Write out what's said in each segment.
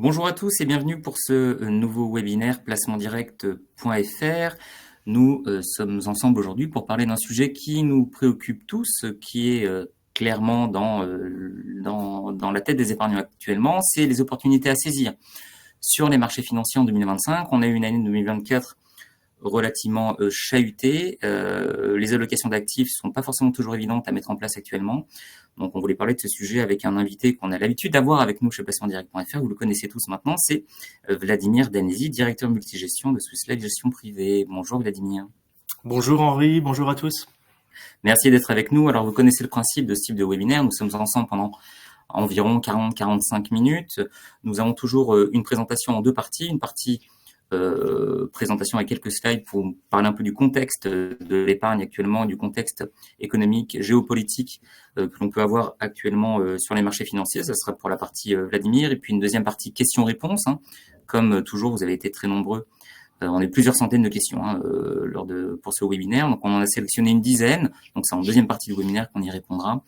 Bonjour à tous et bienvenue pour ce nouveau webinaire placementdirect.fr. Nous sommes ensemble aujourd'hui pour parler d'un sujet qui nous préoccupe tous, qui est clairement dans la tête des épargnants actuellement, c'est les opportunités à saisir sur les marchés financiers en 2025. On a eu une année 2024 relativement chahutée. Les allocations d'actifs ne sont pas forcément toujours évidentes à mettre en place actuellement. Donc, on voulait parler de ce sujet avec un invité qu'on a l'habitude d'avoir avec nous chez placementdirect.fr. Vous le connaissez tous maintenant, c'est Vladimir Danesi, directeur multigestion de Swiss Life Gestion Privée. Bonjour Vladimir. Bonjour Henri, bonjour à tous. Merci d'être avec nous. Alors, vous connaissez le principe de ce type de webinaire. Nous sommes ensemble pendant environ 40-45 minutes. Nous avons toujours une présentation en deux parties. Une partie présentation avec quelques slides pour parler un peu du contexte de l'épargne actuellement, du contexte économique, géopolitique que l'on peut avoir actuellement sur les marchés financiers. Ça sera pour la partie Vladimir. Et puis une deuxième partie questions-réponses. Comme toujours, vous avez été très nombreux. On a eu plusieurs centaines de questions pour ce webinaire. Donc, on en a sélectionné une dizaine. Donc, c'est en deuxième partie du webinaire qu'on y répondra.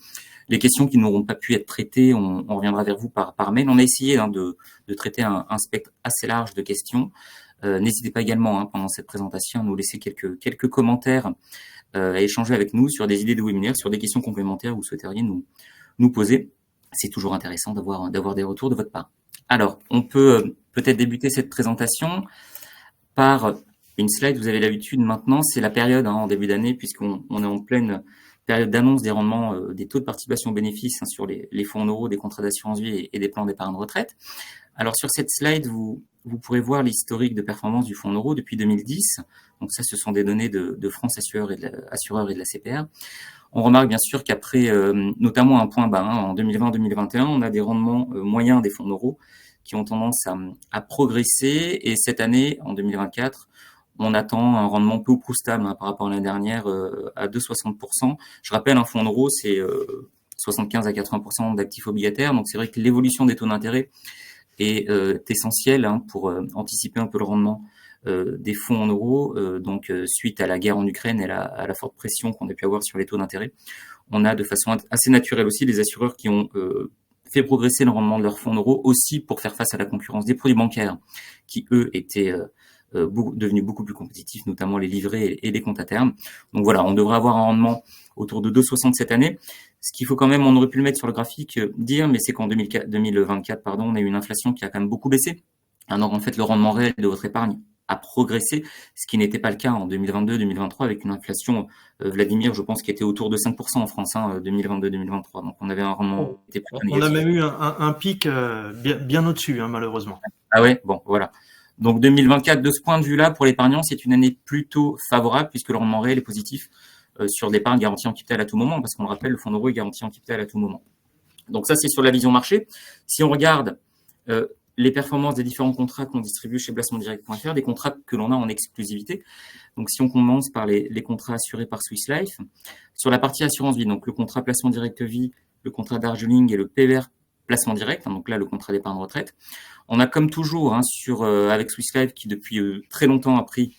Les questions qui n'auront pas pu être traitées, on reviendra vers vous par mail. On a essayé de traiter un spectre assez large de questions. N'hésitez pas également pendant cette présentation à nous laisser quelques commentaires, à échanger avec nous sur des idées de webinaire, sur des questions complémentaires que vous souhaiteriez nous poser. C'est toujours intéressant d'avoir des retours de votre part. Alors, on peut peut-être débuter cette présentation par une slide. Vous avez l'habitude maintenant, c'est la période en début d'année, puisqu'on est en pleine période d'annonce des rendements, des taux de participation aux bénéfices sur les fonds en euros, des contrats d'assurance vie et des plans d'épargne retraite. Alors sur cette slide, vous pourrez voir l'historique de performance du fonds en euros depuis 2010. Donc ça, ce sont des données de France Assureur et de la CPR. On remarque bien sûr qu'après, notamment un point bas, en 2020-2021, on a des rendements moyens des fonds en euros qui ont tendance à progresser. Et cette année, en 2024, on attend un rendement peu ou prou stable par rapport à l'année dernière à 2,60%. Je rappelle, un fonds en euros, c'est 75 à 80% d'actifs obligataires. Donc c'est vrai que l'évolution des taux d'intérêt est essentielle pour anticiper un peu le rendement des fonds en euros. Donc suite à la guerre en Ukraine et à la forte pression qu'on a pu avoir sur les taux d'intérêt, on a de façon assez naturelle aussi des assureurs qui ont fait progresser le rendement de leurs fonds en euros aussi pour faire face à la concurrence des produits bancaires qui, eux, étaient devenus beaucoup plus compétitifs, notamment les livrets et les comptes à terme. Donc voilà, on devrait avoir un rendement autour de 2,60 cette année. Ce qu'il faut quand même, on aurait pu le mettre sur le graphique, dire, mais c'est qu'en 2024, on a eu une inflation qui a quand même beaucoup baissé. Donc en fait, le rendement réel de votre épargne a progressé, ce qui n'était pas le cas en 2022-2023 avec une inflation, Vladimir, je pense, qui était autour de 5% en France, 2022-2023. Donc on avait un rendement qui était plutôt On a négatif. même eu un pic bien au-dessus, malheureusement. Ah ouais, bon, voilà. Donc 2024, de ce point de vue-là, pour l'épargnant, c'est une année plutôt favorable puisque le rendement réel est positif sur l'épargne garantie en capital à tout moment, parce qu'on le rappelle, le fonds euro est garanti en capital à tout moment. Donc ça, c'est sur la vision marché. Si on regarde les performances des différents contrats qu'on distribue chez placementdirect.fr, des contrats que l'on a en exclusivité. Donc si on commence par les contrats assurés par Swiss Life, sur la partie assurance vie, donc le contrat placement direct vie, le contrat Darjeeling et le PER placement direct, donc là le contrat d'épargne retraite, on a comme toujours avec Swiss Life qui depuis très longtemps a pris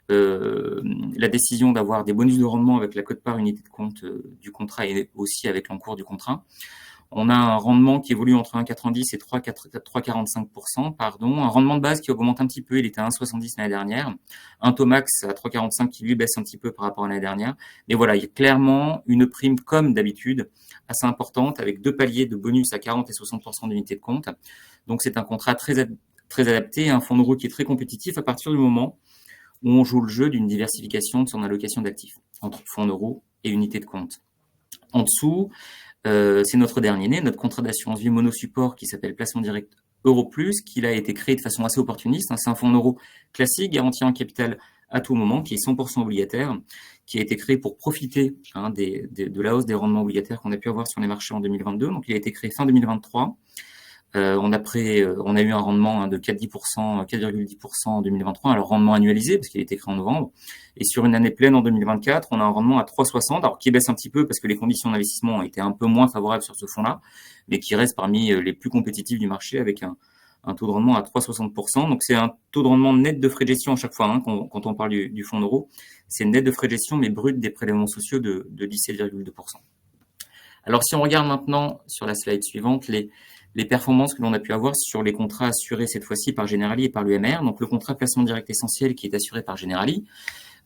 la décision d'avoir des bonus de rendement avec la quote-part unité de compte du contrat et aussi avec l'encours du contrat. On a un rendement qui évolue entre 1,90 et 3,45%, un rendement de base qui augmente un petit peu, il était à 1,70 l'année dernière, un taux max à 3,45 qui lui baisse un petit peu par rapport à l'année dernière. Mais voilà, il y a clairement une prime comme d'habitude assez importante avec deux paliers de bonus à 40 et 60% d'unité de compte. Donc c'est un contrat très adapté, un fonds euro qui est très compétitif à partir du moment où on joue le jeu d'une diversification de son allocation d'actifs entre fonds euros et unités de compte. En dessous, c'est notre dernier né, notre contrat d'assurance vie monosupport qui s'appelle Placement Direct Euro Plus, qui a été créé de façon assez opportuniste. C'est un fonds euro classique, garanti en capital à tout moment, qui est 100% obligataire, qui a été créé pour profiter de la hausse des rendements obligataires qu'on a pu avoir sur les marchés en 2022. Donc, il a été créé fin 2023. On a eu un rendement de 4,10% en 2023, alors rendement annualisé parce qu'il a été créé en novembre. Et sur une année pleine en 2024, on a un rendement à 3,60, alors qui baisse un petit peu parce que les conditions d'investissement ont été un peu moins favorables sur ce fonds-là, mais qui reste parmi les plus compétitifs du marché avec un taux de rendement à 3,60%. Donc c'est un taux de rendement net de frais de gestion à chaque fois quand on parle du fonds euro. C'est net de frais de gestion, mais brut des prélèvements sociaux de 17,2%. Alors si on regarde maintenant sur la slide suivante, les performances que l'on a pu avoir sur les contrats assurés cette fois-ci par Generali et par l'UMR. Donc le contrat placement direct essentiel qui est assuré par Generali.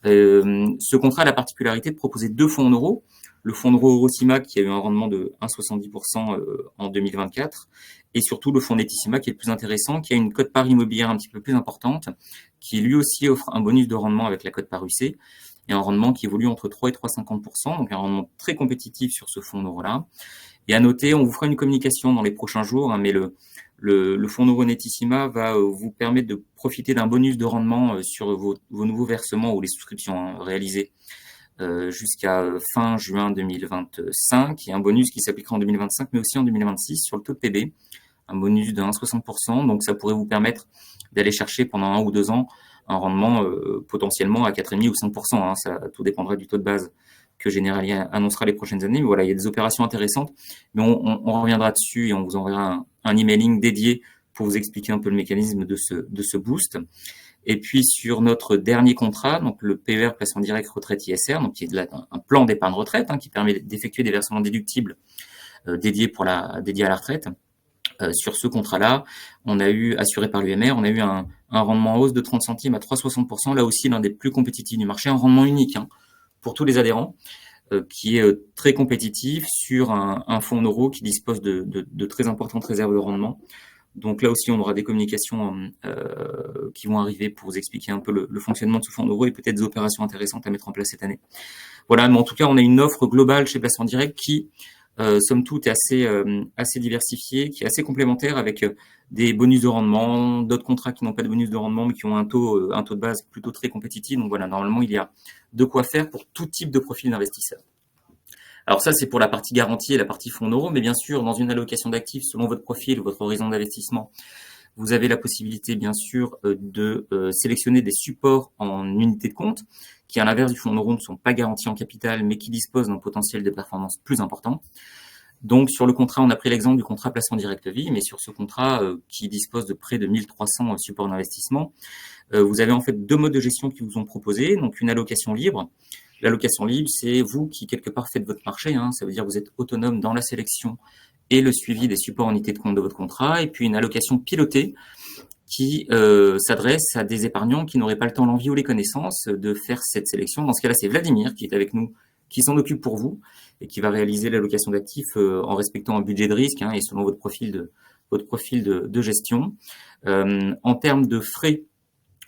Ce contrat a la particularité de proposer 2 fonds en euros. Le fonds euro Eurosima qui a eu un rendement de 1,70% en 2024 et surtout le fonds Netissima qui est le plus intéressant, qui a une cote-part immobilière un petit peu plus importante, qui lui aussi offre un bonus de rendement avec la cote-part UC et un rendement qui évolue entre 3 et 3,50%, donc un rendement très compétitif sur ce fonds euro-là. Et à noter, on vous fera une communication dans les prochains jours, mais le fonds euro Netissima va vous permettre de profiter d'un bonus de rendement sur vos nouveaux versements ou les souscriptions réalisées jusqu'à fin juin 2025, et un bonus qui s'appliquera en 2025, mais aussi en 2026 sur le taux de PB, un bonus de 1,60%. Donc ça pourrait vous permettre d'aller chercher pendant 1 ou 2 ans un rendement potentiellement à 4,5 ou 5%. Ça tout dépendra du taux de base que Generali annoncera les prochaines années. Mais voilà, il y a des opérations intéressantes, mais on reviendra dessus et on vous enverra un emailing dédié pour vous expliquer un peu le mécanisme de ce boost. Et puis sur notre dernier contrat, donc le PER placement direct retraite ISR, donc qui est un plan d'épargne retraite qui permet d'effectuer des versements déductibles dédiés à la retraite. Sur ce contrat-là, on a eu, assuré par l'UMR, on a eu un rendement en hausse de 30 centimes à 3,60%, là aussi l'un des plus compétitifs du marché, un rendement unique pour tous les adhérents, qui est très compétitif sur un fonds en euros qui dispose de très importantes réserves de rendement. Donc là aussi, on aura des communications qui vont arriver pour vous expliquer un peu le fonctionnement de ce fonds en euros et peut-être des opérations intéressantes à mettre en place cette année. Voilà, mais en tout cas, on a une offre globale chez Placement Direct qui, somme toute, est assez diversifiée, qui est assez complémentaire avec des bonus de rendement, d'autres contrats qui n'ont pas de bonus de rendement mais qui ont un taux de base plutôt très compétitif. Donc voilà, normalement, il y a de quoi faire pour tout type de profil d'investisseur. Alors ça, c'est pour la partie garantie et la partie fonds en euros, mais bien sûr, dans une allocation d'actifs, selon votre profil, votre horizon d'investissement, vous avez la possibilité, bien sûr, de sélectionner des supports en unités de compte, qui, à l'inverse du fonds en euros, ne sont pas garantis en capital, mais qui disposent d'un potentiel de performance plus important. Donc, sur le contrat, on a pris l'exemple du contrat placement direct vie, mais sur ce contrat qui dispose de près de 1300 supports d'investissement, vous avez en fait 2 modes de gestion qui vous sont proposés. Donc, une allocation libre. L'allocation libre, c'est vous qui, quelque part, faites votre marché. Ça veut dire que vous êtes autonome dans la sélection et le suivi des supports en unité de compte de votre contrat. Et puis, une allocation pilotée qui s'adresse à des épargnants qui n'auraient pas le temps, l'envie ou les connaissances de faire cette sélection. Dans ce cas-là, c'est Vladimir qui est avec nous, qui s'en occupe pour vous et qui va réaliser l'allocation d'actifs en respectant un budget de risque et selon votre profil de gestion. En termes de frais,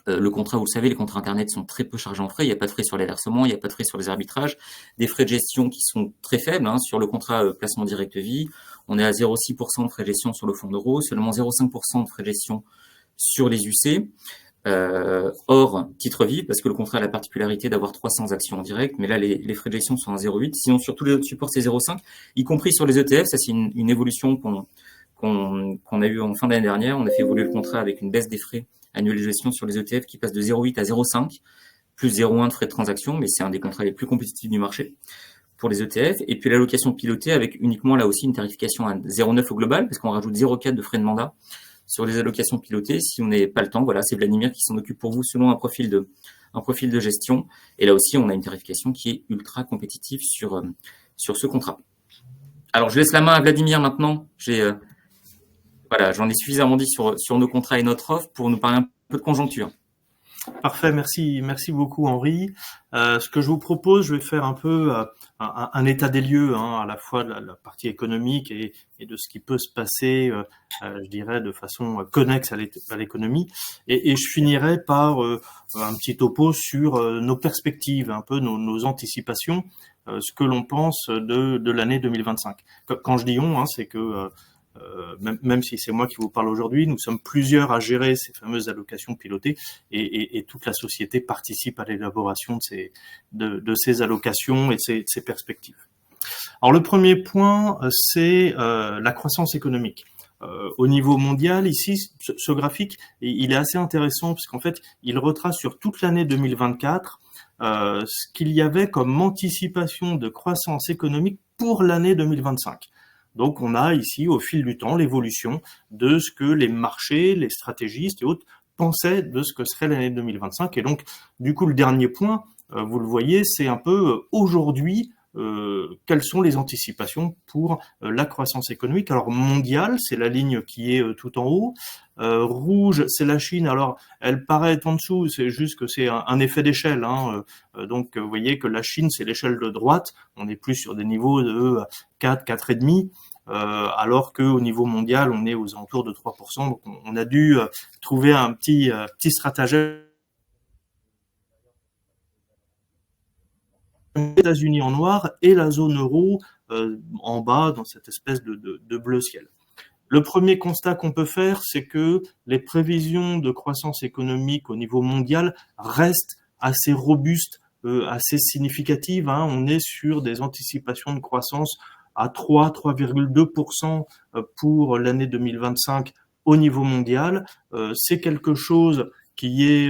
le contrat, vous le savez, les contrats Internet sont très peu chargés en frais. Il n'y a pas de frais sur les versements, il n'y a pas de frais sur les arbitrages. Des frais de gestion qui sont très faibles. Sur le contrat placement direct vie, on est à 0,6% de frais de gestion sur le fonds d'euros, seulement 0,5% de frais de gestion sur les UC. Hors titre vie, parce que le contrat a la particularité d'avoir 300 actions en direct, mais là, les frais de gestion sont à 0,8. Sinon, sur tous les autres supports, c'est 0,5, y compris sur les ETF. Ça, c'est une évolution qu'on a eu en fin d'année dernière. On a fait évoluer le contrat avec une baisse des frais annuels de gestion sur les ETF qui passe de 0,8 à 0,5, plus 0,1 de frais de transaction, mais c'est un des contrats les plus compétitifs du marché pour les ETF. Et puis l'allocation pilotée avec uniquement là aussi une tarification à 0,9 au global, parce qu'on rajoute 0,4 de frais de mandat sur les allocations pilotées. Si on n'a pas le temps, voilà, c'est Vladimir qui s'en occupe pour vous selon un profil de gestion. Et là aussi, on a une tarification qui est ultra compétitive sur ce contrat. Alors, je laisse la main à Vladimir maintenant. J'en ai suffisamment dit sur nos contrats et notre offre pour nous parler un peu de conjoncture. Parfait, merci beaucoup Henri. Ce que je vous propose, je vais faire un peu un état des lieux, à la fois de la partie économique et de ce qui peut se passer, je dirais, de façon connexe à l'économie. Et je finirai par un petit topo sur nos perspectives, un peu nos anticipations, ce que l'on pense de l'année 2025. Quand je dis on, c'est que même si c'est moi qui vous parle aujourd'hui, nous sommes plusieurs à gérer ces fameuses allocations pilotées et toute la société participe à l'élaboration de ces allocations et de ces perspectives. Alors le premier point, c'est la croissance économique. Au niveau mondial, ici, ce graphique, il est assez intéressant parce qu'en fait, il retrace sur toute l'année 2024 ce qu'il y avait comme anticipation de croissance économique pour l'année 2025. Donc, on a ici, au fil du temps, l'évolution de ce que les marchés, les stratégistes et autres pensaient de ce que serait l'année 2025. Et donc, du coup, le dernier point, vous le voyez, c'est un peu aujourd'hui quelles sont les anticipations pour la croissance économique. Alors mondiale, c'est la ligne qui est tout en haut. Rouge, c'est la Chine. Alors elle paraît être en dessous, c'est juste que c'est un effet d'échelle. Donc vous voyez que la Chine, c'est l'échelle de droite. On est plus sur des niveaux de 4, 4,5. Alors qu'au niveau mondial, on est aux alentours de 3%. Donc on a dû trouver un petit stratagème. Les États-Unis en noir et la zone euro en bas dans cette espèce de bleu ciel. Le premier constat qu'on peut faire, c'est que les prévisions de croissance économique au niveau mondial restent assez robustes, assez significatives. On est sur des anticipations de croissance à 3,2% pour l'année 2025 au niveau mondial. C'est quelque chose qui est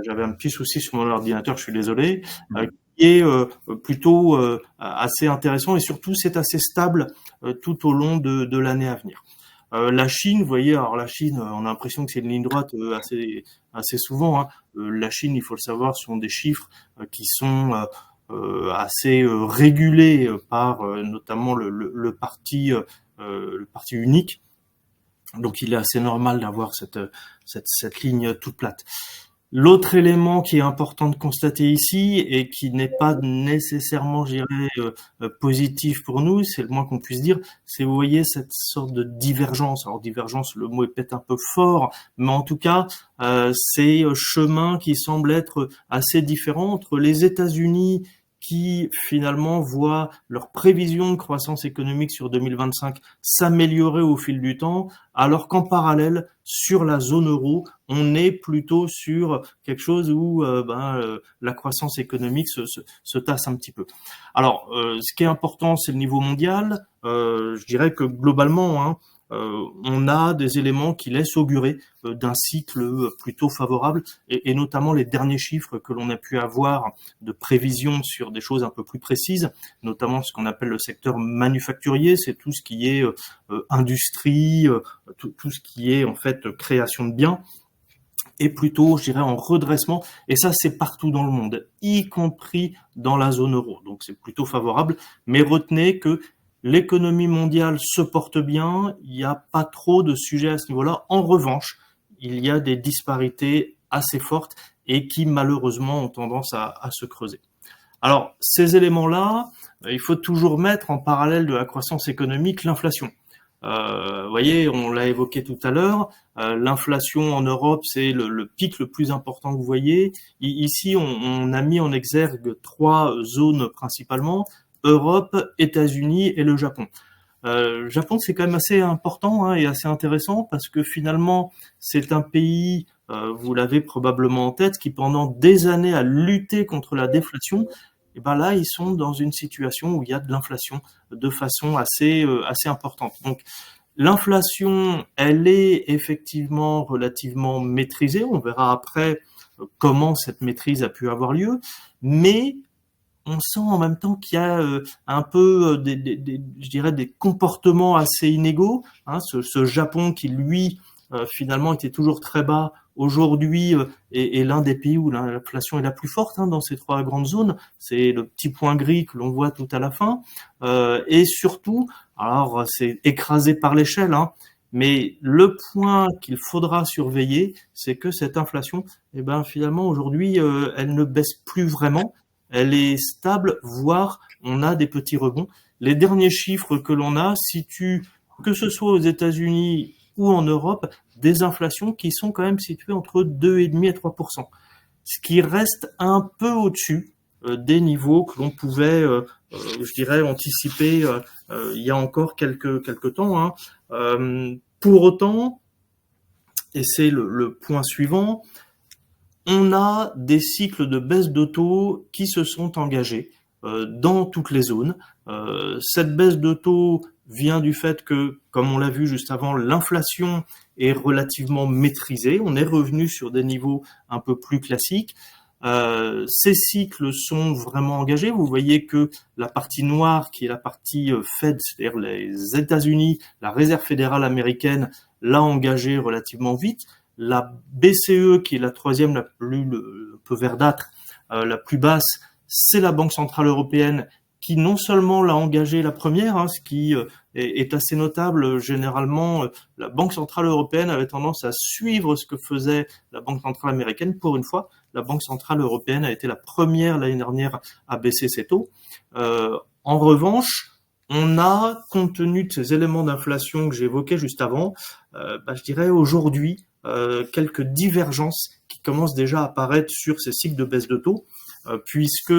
j'avais un petit souci sur mon ordinateur, je suis désolé, qui est plutôt assez intéressant et surtout c'est assez stable tout au long de l'année à venir. La Chine, vous voyez, alors la Chine, on a l'impression que c'est une ligne droite assez souvent. La Chine, il faut le savoir, sont des chiffres qui sont assez régulés par notamment le parti unique. Donc il est assez normal d'avoir cette ligne toute plate. L'autre élément qui est important de constater ici et qui n'est pas nécessairement, je dirais, positif pour nous, c'est le moins qu'on puisse dire, c'est vous voyez cette sorte de divergence. Alors divergence, le mot est peut-être un peu fort, mais en tout cas, c'est chemin qui semble être assez différent entre les États-Unis qui finalement voient leurs prévisions de croissance économique sur 2025 s'améliorer au fil du temps, alors qu'en parallèle, sur la zone euro, on est plutôt sur quelque chose où la croissance économique se tasse un petit peu. Alors, ce qui est important, c'est le niveau mondial. Je dirais que globalement, on a des éléments qui laissent augurer d'un cycle plutôt favorable et notamment les derniers chiffres que l'on a pu avoir de prévision sur des choses un peu plus précises, notamment ce qu'on appelle le secteur manufacturier, c'est tout ce qui est industrie, tout ce qui est en fait création de biens, et plutôt, je dirais, en redressement, et ça c'est partout dans le monde, y compris dans la zone euro, donc c'est plutôt favorable, mais retenez que l'économie mondiale se porte bien, il n'y a pas trop de sujets à ce niveau-là. En revanche, il y a des disparités assez fortes et qui malheureusement ont tendance à se creuser. Alors, ces éléments-là, il faut toujours mettre en parallèle de la croissance économique l'inflation. Vous voyez, on l'a évoqué tout à l'heure, l'inflation en Europe, c'est le pic le plus important que vous voyez. Ici, on a mis en exergue 3 zones principalement, Europe, États-Unis et le Japon. Le Japon, c'est quand même assez important et assez intéressant parce que finalement, c'est un pays, vous l'avez probablement en tête, qui pendant des années a lutté contre la déflation. Et ben là, ils sont dans une situation où il y a de l'inflation de façon assez importante. Donc, l'inflation, elle est effectivement relativement maîtrisée. On verra après comment cette maîtrise a pu avoir lieu, mais on sent en même temps qu'il y a un peu je dirais des comportements assez inégaux. Ce Japon qui lui finalement était toujours très bas, aujourd'hui est l'un des pays où l'inflation est la plus forte dans ces 3 grandes zones. C'est le petit point gris que l'on voit tout à la fin. Et surtout, alors c'est écrasé par l'échelle, mais le point qu'il faudra surveiller, c'est que cette inflation, finalement aujourd'hui, elle ne baisse plus vraiment. Elle est stable, voire on a des petits rebonds. Les derniers chiffres que l'on a situent, que ce soit aux États-Unis ou en Europe, des inflations qui sont quand même situées entre 2,5 et 3%. Ce qui reste un peu au-dessus des niveaux que l'on pouvait, je dirais, anticiper il y a encore quelques temps. Pour autant, et c'est le point suivant, on a des cycles de baisse de taux qui se sont engagés dans toutes les zones. Cette baisse de taux vient du fait que, comme on l'a vu juste avant, l'inflation est relativement maîtrisée. On est revenu sur des niveaux un peu plus classiques. Ces cycles sont vraiment engagés. Vous voyez que la partie noire, qui est la partie Fed, c'est-à-dire les États-Unis, la Réserve fédérale américaine, l'a engagé relativement vite. La BCE, qui est la troisième, un peu verdâtre, la plus basse, c'est la Banque centrale européenne qui non seulement l'a engagée la première, ce qui est assez notable. Généralement, la Banque centrale européenne avait tendance à suivre ce que faisait la Banque centrale américaine. Pour une fois, la Banque centrale européenne a été la première l'année dernière à baisser ses taux. En revanche, on a, compte tenu de ces éléments d'inflation que j'évoquais juste avant, je dirais aujourd'hui, quelques divergences qui commencent déjà à apparaître sur ces cycles de baisse de taux, puisque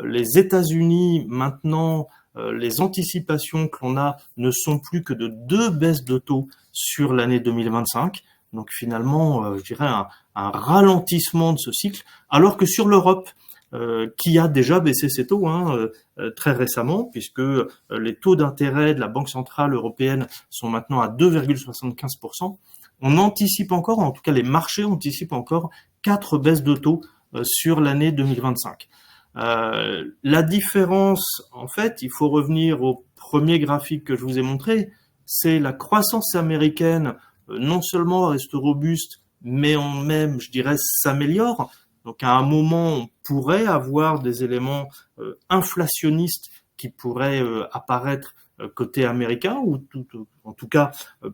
les États-Unis, maintenant, les anticipations que l'on a ne sont plus que de 2 baisses de taux sur l'année 2025. Donc finalement, je dirais un ralentissement de ce cycle, alors que sur l'Europe, qui a déjà baissé ses taux très récemment, puisque les taux d'intérêt de la Banque centrale européenne sont maintenant à 2,75%. On anticipe encore, en tout cas les marchés anticipent encore 4 baisses de taux sur l'année 2025. La différence, en fait, il faut revenir au premier graphique que je vous ai montré, c'est la croissance américaine, non seulement reste robuste, mais en même, je dirais, s'améliore. Donc à un moment, on pourrait avoir des éléments inflationnistes qui pourraient apparaître côté américain, ou en tout cas,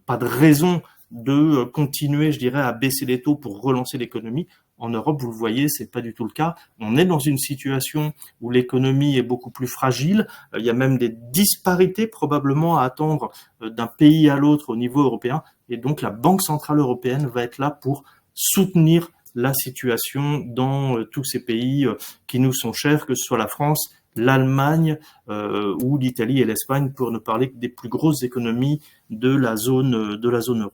pas de raison de continuer, je dirais, à baisser les taux pour relancer l'économie. En Europe, vous le voyez, c'est pas du tout le cas. On est dans une situation où l'économie est beaucoup plus fragile. Il y a même des disparités probablement à attendre d'un pays à l'autre au niveau européen. Et donc, la Banque centrale européenne va être là pour soutenir la situation dans tous ces pays qui nous sont chers, que ce soit la France, l'Allemagne ou l'Italie et l'Espagne, pour ne parler que des plus grosses économies de la zone euro.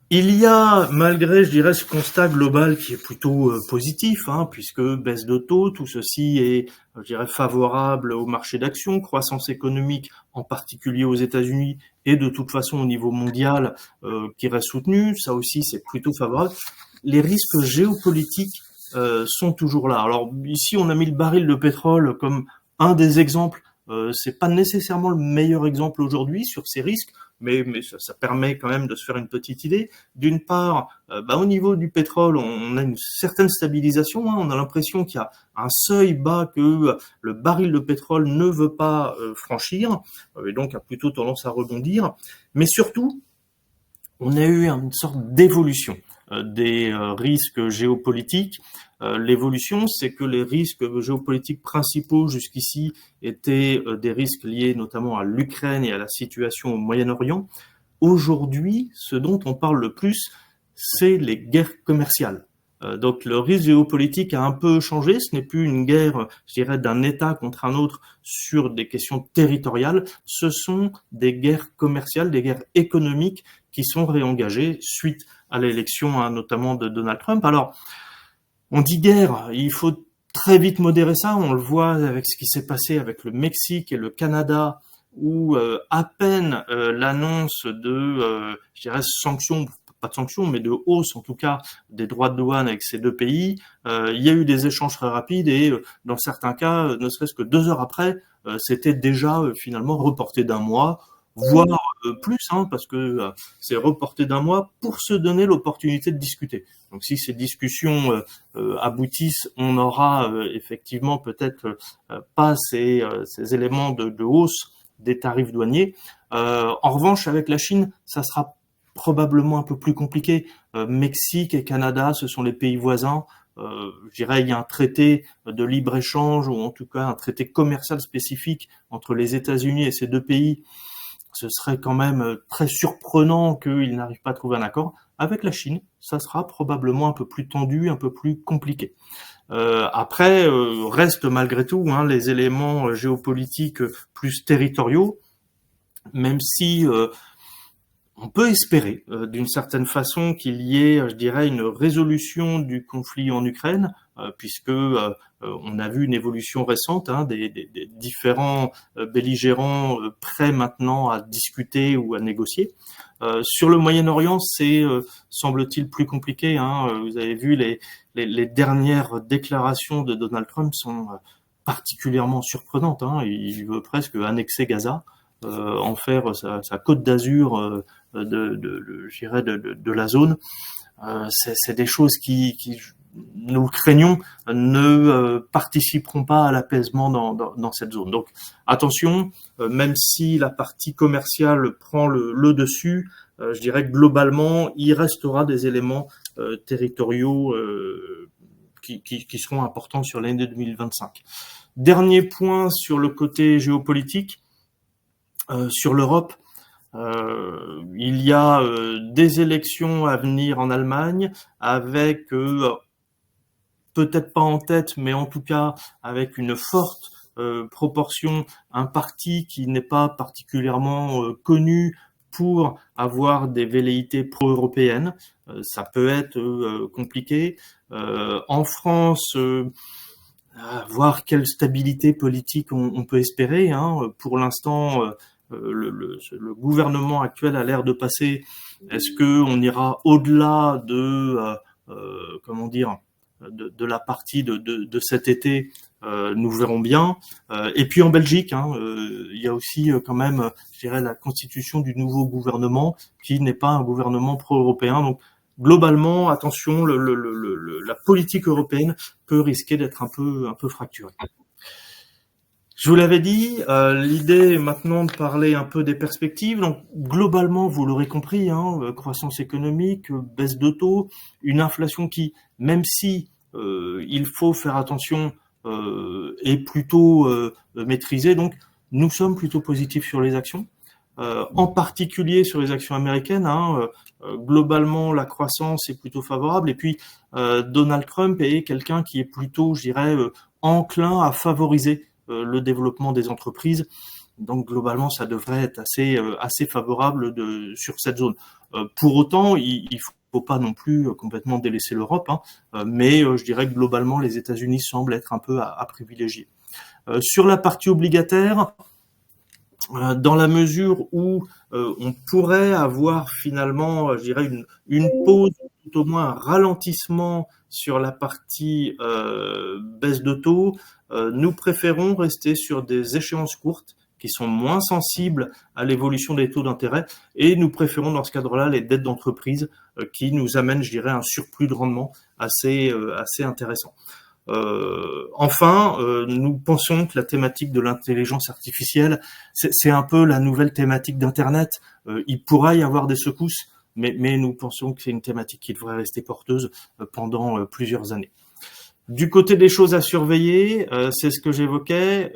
Il y a, malgré, je dirais, ce constat global qui est plutôt positif, puisque baisse de taux, tout ceci est, je dirais, favorable au marché d'actions, croissance économique, en particulier aux États-Unis, et de toute façon au niveau mondial, qui reste soutenu. Ça aussi, c'est plutôt favorable. Les risques géopolitiques sont toujours là. Alors ici, on a mis le baril de pétrole comme un des exemples. C'est pas nécessairement le meilleur exemple aujourd'hui sur ces risques, mais ça permet quand même de se faire une petite idée. D'une part, au niveau du pétrole, on a une certaine stabilisation. On a l'impression qu'il y a un seuil bas que le baril de pétrole ne veut pas franchir, et donc a plutôt tendance à rebondir. Mais surtout, on a eu une sorte d'évolution des risques géopolitiques. L'évolution, c'est que les risques géopolitiques principaux jusqu'ici étaient des risques liés notamment à l'Ukraine et à la situation au Moyen-Orient. Aujourd'hui, ce dont on parle le plus, c'est les guerres commerciales. Donc le risque géopolitique a un peu changé, ce n'est plus une guerre, je dirais, d'un État contre un autre sur des questions territoriales, ce sont des guerres commerciales, des guerres économiques qui sont réengagées suite à l'élection notamment de Donald Trump. Alors, on dit guerre, il faut très vite modérer ça, on le voit avec ce qui s'est passé avec le Mexique et le Canada, où à peine l'annonce de, je dirais, sanctions, pas de sanctions, mais de hausse en tout cas des droits de douane avec ces deux pays, il y a eu des échanges très rapides et dans certains cas, ne serait-ce que 2 heures après, c'était déjà finalement reporté d'un mois, voire plus, parce que c'est reporté d'un mois pour se donner l'opportunité de discuter. Donc si ces discussions aboutissent, on aura effectivement peut-être pas ces éléments de hausse des tarifs douaniers. En revanche, avec la Chine, ça sera probablement un peu plus compliqué. Mexique et Canada, ce sont les pays voisins. Je dirais il y a un traité de libre-échange, ou en tout cas un traité commercial spécifique entre les États-Unis et ces deux pays. Ce serait quand même très surprenant qu'ils n'arrivent pas à trouver un accord. Avec la Chine, ça sera probablement un peu plus tendu, un peu plus compliqué. Après, restent malgré tout les éléments géopolitiques plus territoriaux, même si on peut espérer d'une certaine façon qu'il y ait, je dirais, une résolution du conflit en Ukraine, puisque on a vu une évolution récente des différents belligérants prêts maintenant à discuter ou à négocier. Sur le Moyen-Orient, c'est semble-t-il plus compliqué. Vous avez vu les dernières déclarations de Donald Trump sont particulièrement surprenantes. Il veut presque annexer Gaza, en faire sa côte d'Azur je dirais de la zone. C'est des choses qui nous craignons ne participeront pas à l'apaisement dans cette zone. Donc attention, même si la partie commerciale prend le dessus, je dirais que globalement, il restera des éléments territoriaux qui seront importants sur l'année 2025. Dernier point sur le côté géopolitique, sur l'Europe. Il y a des élections à venir en Allemagne avec peut-être pas en tête, mais en tout cas avec une forte proportion, un parti qui n'est pas particulièrement connu pour avoir des velléités pro-européennes. Ça peut être compliqué. En France, voir quelle stabilité politique on peut espérer. Pour l'instant, le gouvernement actuel a l'air de passer. Est-ce que on ira au-delà de comment dire de la partie de cet été? Nous verrons bien. Et puis en Belgique, il y a aussi quand même, je dirais, la constitution du nouveau gouvernement qui n'est pas un gouvernement pro-européen. Donc globalement, attention, la politique européenne peut risquer d'être un peu fracturée. Je vous l'avais dit, l'idée est maintenant de parler un peu des perspectives. Donc globalement, vous l'aurez compris, croissance économique, baisse de taux, une inflation qui, même si il faut faire attention, est plutôt maîtrisée. Donc nous sommes plutôt positifs sur les actions, en particulier sur les actions américaines. Globalement, la croissance est plutôt favorable. Et puis Donald Trump est quelqu'un qui est plutôt, je dirais, enclin à favoriser le développement des entreprises. Donc globalement, ça devrait être assez favorable sur cette zone. Pour autant, il faut pas non plus complètement délaisser l'Europe, mais je dirais que globalement, les États-Unis semblent être un peu à privilégier. Sur la partie obligataire, dans la mesure où on pourrait avoir finalement, je dirais, une pause, tout au moins un ralentissement sur la partie baisse de taux, nous préférons rester sur des échéances courtes qui sont moins sensibles à l'évolution des taux d'intérêt, et nous préférons dans ce cadre-là les dettes d'entreprise qui nous amènent, je dirais, un surplus de rendement assez intéressant. Enfin, nous pensons que la thématique de l'intelligence artificielle, c'est un peu la nouvelle thématique d'Internet. Il pourra y avoir des secousses, mais nous pensons que c'est une thématique qui devrait rester porteuse pendant plusieurs années. Du côté des choses à surveiller, c'est ce que j'évoquais.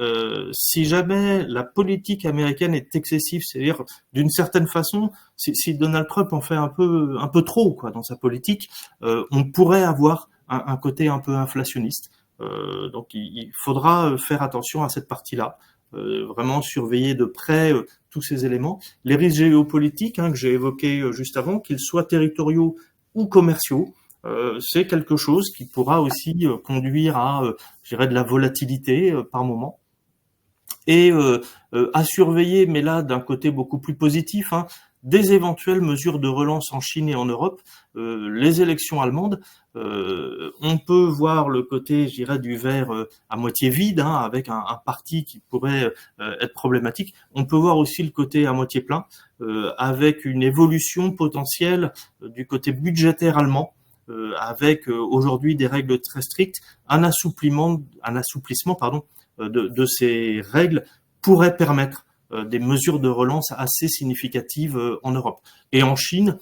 Si jamais la politique américaine est excessive, c'est-à-dire d'une certaine façon, si Donald Trump en fait un peu trop dans sa politique, on pourrait avoir un côté un peu inflationniste. Donc il faudra faire attention à cette partie-là, vraiment surveiller de près tous ces éléments. Les risques géopolitiques que j'ai évoqués juste avant, qu'ils soient territoriaux ou commerciaux, c'est quelque chose qui pourra aussi conduire à, je dirais, de la volatilité par moment. Et à surveiller, mais là d'un côté beaucoup plus positif, des éventuelles mesures de relance en Chine et en Europe, les élections allemandes, on peut voir le côté, je dirais, du verre à moitié vide, avec un parti qui pourrait être problématique. On peut voir aussi le côté à moitié plein, avec une évolution potentielle du côté budgétaire allemand, avec aujourd'hui des règles très strictes, un assouplissement de ces règles pourrait permettre des mesures de relance assez significatives en Europe. Et en Chine,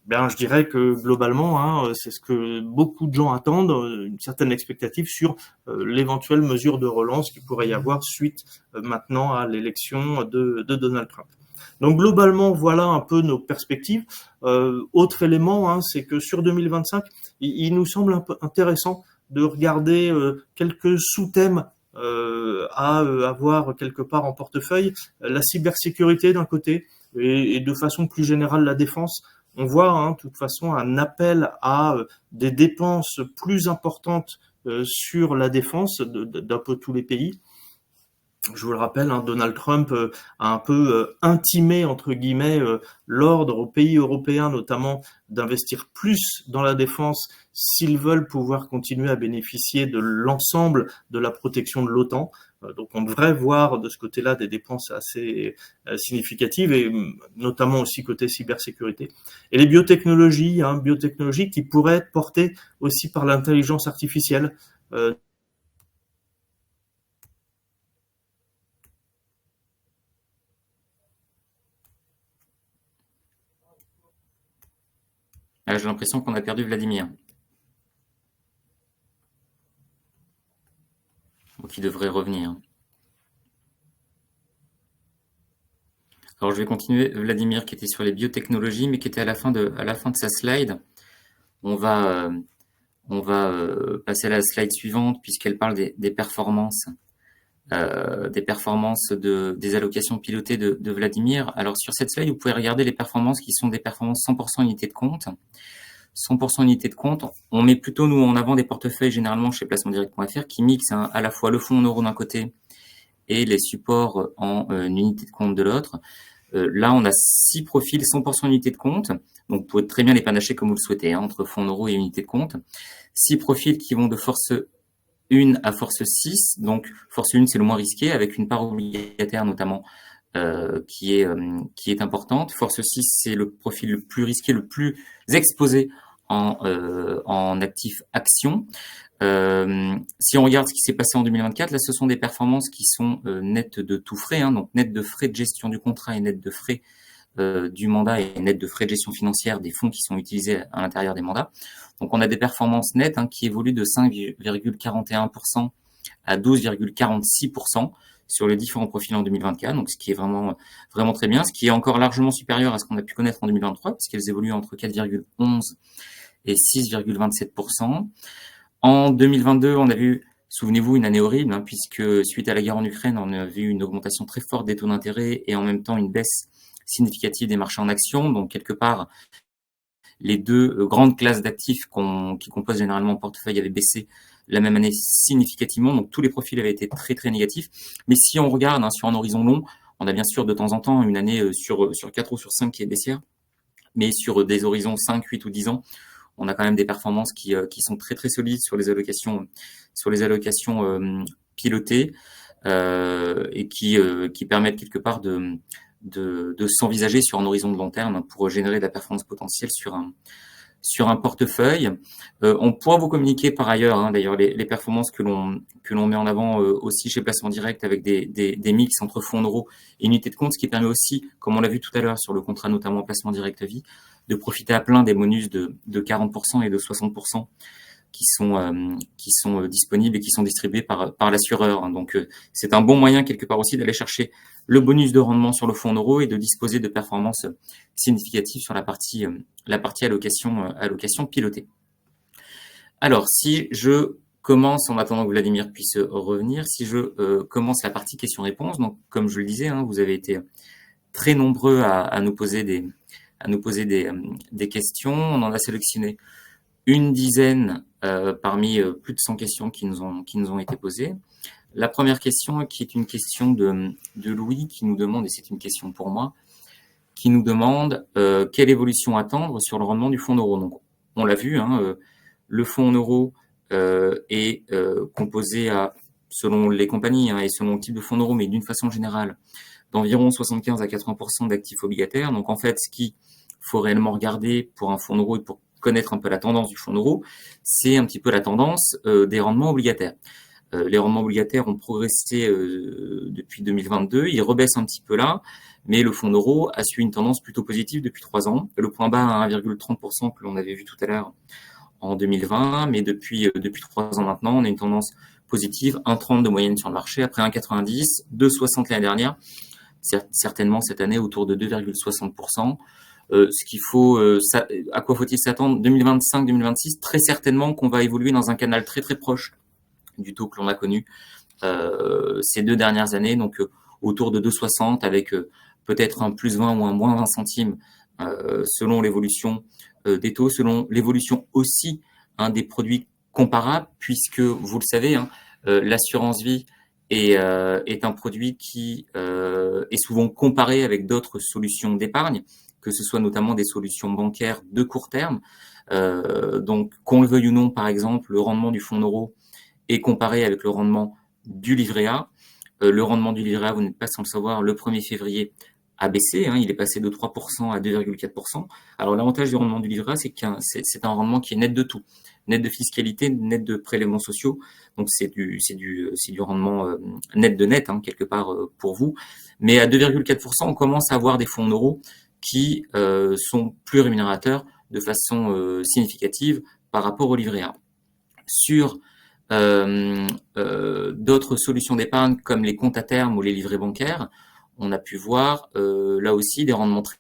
je dirais que globalement, c'est ce que beaucoup de gens attendent, une certaine expectative sur l'éventuelle mesure de relance qu'il pourrait y avoir suite maintenant à l'élection de Donald Trump. Donc globalement, voilà un peu nos perspectives. Autre élément, c'est que sur 2025, il nous semble un peu intéressant de regarder quelques sous-thèmes à avoir quelque part en portefeuille. La cybersécurité d'un côté et de façon plus générale la défense. On voit de toute façon un appel à des dépenses plus importantes sur la défense d'un peu tous les pays. Je vous le rappelle, Donald Trump a un peu intimé, entre guillemets, l'ordre aux pays européens, notamment, d'investir plus dans la défense s'ils veulent pouvoir continuer à bénéficier de l'ensemble de la protection de l'OTAN. Donc on devrait voir de ce côté-là des dépenses assez significatives, et notamment aussi côté cybersécurité. Et les biotechnologies, biotechnologies qui pourraient être portées aussi par l'intelligence artificielle. J'ai l'impression qu'on a perdu Vladimir. Donc il devrait revenir. Alors je vais continuer. Vladimir qui était sur les biotechnologies, mais qui était à la fin de sa slide. On va passer à la slide suivante puisqu'elle parle des performances. Des allocations pilotées de Vladimir. Alors sur cette slide, vous pouvez regarder les performances qui sont des performances 100% unité de compte. 100% unité de compte, on met plutôt nous en avant des portefeuilles généralement chez placementdirect.fr qui mixent à la fois le fonds en euros d'un côté et les supports en unité de compte de l'autre. Là, on a 6 profils 100% unité de compte. Donc, vous pouvez très bien les panacher comme vous le souhaitez, entre fonds en euros et unité de compte. 6 profils qui vont de force 1 à force 6. Donc, force 1, c'est le moins risqué, avec une part obligataire notamment qui est importante. Force 6, c'est le profil le plus risqué, le plus exposé en actifs actions. Si on regarde ce qui s'est passé en 2024, là, ce sont des performances qui sont nettes de tout frais, donc nettes de frais de gestion du contrat et nettes de frais du mandat et nettes de frais de gestion financière des fonds qui sont utilisés à l'intérieur des mandats. Donc, on a des performances nettes qui évoluent de 5,41% à 12,46% sur les différents profils en 2024, donc ce qui est vraiment très bien, ce qui est encore largement supérieur à ce qu'on a pu connaître en 2023, puisqu'elles évoluent entre 4,11 et 6,27%. En 2022, on a vu, souvenez-vous, une année horrible, puisque suite à la guerre en Ukraine, on a vu une augmentation très forte des taux d'intérêt et en même temps une baisse significative des marchés en actions. Donc, quelque part, les deux grandes classes d'actifs qui composent généralement le portefeuille avaient baissé la même année significativement. Donc, tous les profils avaient été très, très négatifs. Mais si on regarde sur un horizon long, on a bien sûr de temps en temps une année sur 4 ou sur 5 qui est baissière. Mais sur des horizons 5, 8 ou 10 ans, on a quand même des performances qui sont très, très solides sur les allocations pilotées et qui permettent quelque part de s'envisager sur un horizon de long terme pour générer de la performance potentielle sur un portefeuille. On pourra vous communiquer par ailleurs, d'ailleurs, les performances que l'on met en avant aussi chez Placement Direct avec des mix entre fonds en euros et unités de compte, ce qui permet aussi, comme on l'a vu tout à l'heure sur le contrat notamment Placement Direct Vie, de profiter à plein des bonus de 40% et de 60% qui sont disponibles et qui sont distribués par l'assureur. Donc, c'est un bon moyen quelque part aussi d'aller chercher le bonus de rendement sur le fonds en euros et de disposer de performances significatives sur la partie allocation pilotée. Alors, si je commence, en attendant que Vladimir puisse revenir, si je commence la partie questions-réponses, donc comme je le disais, vous avez été très nombreux à nous poser des questions. On en a sélectionné une dizaine parmi plus de 100 questions qui nous ont été posées. La première question, qui est une question de Louis, qui nous demande, et c'est une question pour moi, qui nous demande quelle évolution attendre sur le rendement du fonds en euros. Donc, on l'a vu, le fonds en euros est composé selon les compagnies et selon le type de fonds en euros, mais d'une façon générale, d'environ 75 à 80% d'actifs obligataires. Donc, en fait, ce qu'il faut réellement regarder pour un fonds en euros et pour connaître un peu la tendance du fonds en euros, c'est un petit peu la tendance des rendements obligataires. Les rendements obligataires ont progressé depuis 2022, ils rebaissent un petit peu là, mais le fonds en euros a suivi une tendance plutôt positive depuis 3 ans. Le point bas à 1,30% que l'on avait vu tout à l'heure en 2020, mais depuis 3 ans maintenant, on a une tendance positive, 1,30 de moyenne sur le marché, après 1,90, 2,60 l'année dernière, certainement cette année autour de 2,60%. Ce qu'il faut, à quoi faut-il s'attendre 2025-2026, très certainement qu'on va évoluer dans un canal très très proche du taux que l'on a connu ces 2 dernières années, donc autour de 2,60 avec peut-être un plus 20 ou un moins 20 centimes selon l'évolution des taux, selon l'évolution aussi des produits comparables, puisque vous le savez, l'assurance vie est un produit qui est souvent comparé avec d'autres solutions d'épargne, que ce soit notamment des solutions bancaires de court terme. Donc, qu'on le veuille ou non, par exemple, le rendement du fonds en euros est comparé avec le rendement du livret A. Le rendement du livret A, vous n'êtes pas sans le savoir, le 1er février a baissé, hein, il est passé de 3% à 2,4%. Alors l'avantage du rendement du livret A, c'est que c'est un rendement qui est net de tout, net de fiscalité, net de prélèvements sociaux. Donc c'est du rendement net de net, hein, quelque part pour vous. Mais à 2,4%, on commence à avoir des fonds en euros qui sont plus rémunérateurs de façon significative par rapport au livret A. Sur d'autres solutions d'épargne comme les comptes à terme ou les livrets bancaires, on a pu voir là aussi des rendements très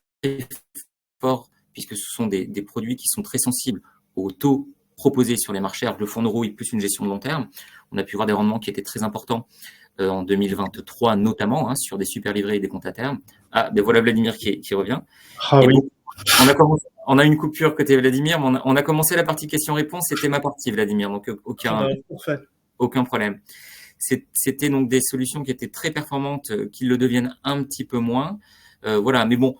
forts, puisque ce sont des produits qui sont très sensibles aux taux proposés sur les marchés, alors que le fonds euro est plus une gestion de long terme. On a pu voir des rendements qui étaient très importants en 2023 notamment, hein, sur des super livrets et des comptes à terme. Ah, ben voilà Vladimir qui revient. Ah oui. On a une coupure côté Vladimir, mais on a commencé la partie questions-réponses, c'était ma partie Vladimir, donc aucun problème. C'était donc des solutions qui étaient très performantes, qui le deviennent un petit peu moins. Voilà, mais bon,